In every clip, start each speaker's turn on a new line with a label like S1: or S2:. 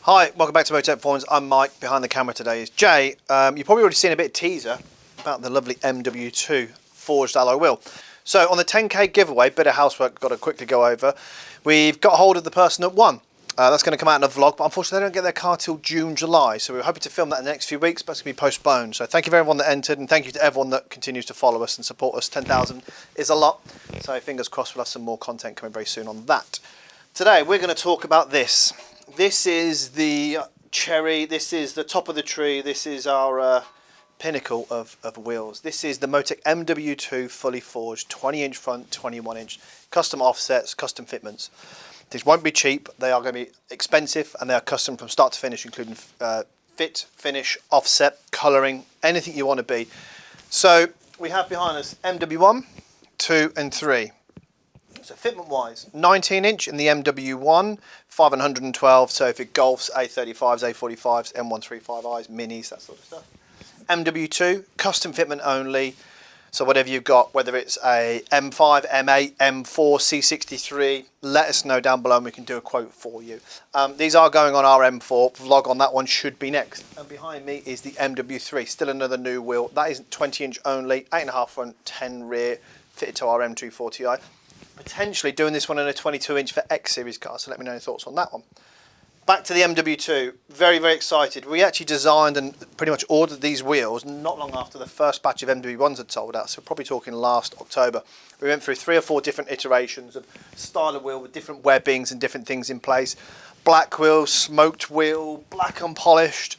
S1: Hi, welcome back to Motech Performance. I'm Mike. Behind the camera today is Jay. You've probably already seen a bit of teaser about the lovely M-WII forged alloy wheel. So on the 10k giveaway, bit of housework got to quickly go over. We've got hold of the person that won. That's going to come out in a vlog, but unfortunately they don't get their car till June, July. So we're hoping to film that in the next few weeks, but it's going to be postponed. So thank you for everyone that entered, and thank you to everyone that continues to follow us and support us. 10,000 is a lot. So fingers crossed we'll have some more content coming very soon on that. Today we're going to talk about this. This is the cherry, this is the top of the tree, this is our pinnacle of wheels. This is the Motech M-WII fully forged 20-inch front, 21-inch custom offsets, custom fitments. These won't be cheap, they are going to be expensive, and they are custom from start to finish, including fit, finish, offset, colouring, anything you want to be. So we have behind us M-WII, 2 and 3. So fitment wise, 19-inch in the M-WII, 512, so if it golfs, A35s, A45s, M135Is, minis, that sort of stuff. M-WII, custom fitment only, so whatever you've got, whether it's a M5, M8, M4, C63, let us know down below and we can do a quote for you. These are going on our M4, vlog on that one should be next. And behind me is the M-WII, still another new wheel. That is 20-inch only, 8.5 front, 10 rear, fitted to our M240i. Potentially doing this one in a 22-inch for X series cars, so let me know your thoughts on that one. Back to the M-WII, very, very excited. We actually designed and pretty much ordered these wheels not long after the first batch of M-WIIs had sold out, so we're probably talking last October. We went through 3 or 4 different iterations of style of wheel with different webbings and different things in place. Black wheel, smoked wheel, black unpolished.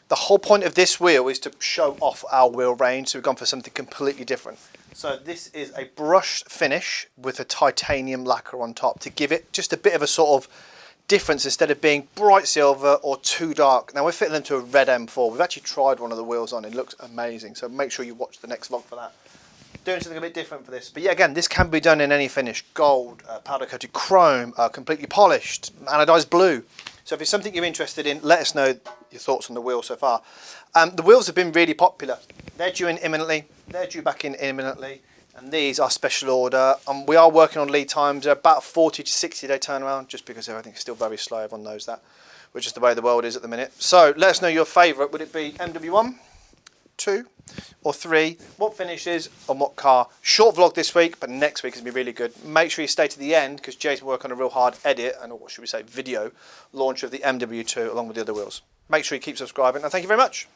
S1: The whole point of this wheel is to show off our wheel range, so we've gone for something completely different. So this is a brushed finish with a titanium lacquer on top to give it just a bit of a sort of difference instead of being bright silver or too dark. Now we're fitting them to a red M4. We've actually tried one of the wheels on, it looks amazing. So make sure you watch the next vlog for that. Doing something a bit different for this. But yeah, again, this can be done in any finish. Gold, powder coated chrome, completely polished, anodized blue. So if it's something you're interested in, let us know your thoughts on the wheel so far. The wheels have been really popular. They're due in imminently. They're due back in imminently. And these are special order. We are working on lead times. They're about 40 to 60 day turnaround, just because everything's still very slow. Everyone knows that, which is the way the world is at the minute. So let us know your favourite. Would it be M-WII, 2 or 3? What finishes on what car? Short vlog this week, but next week is going to be really good. Make sure you stay to the end, because Jay's working on a real hard edit, and what should we say, video launch of the M-WII along with the other wheels. Make sure you keep subscribing, and thank you very much.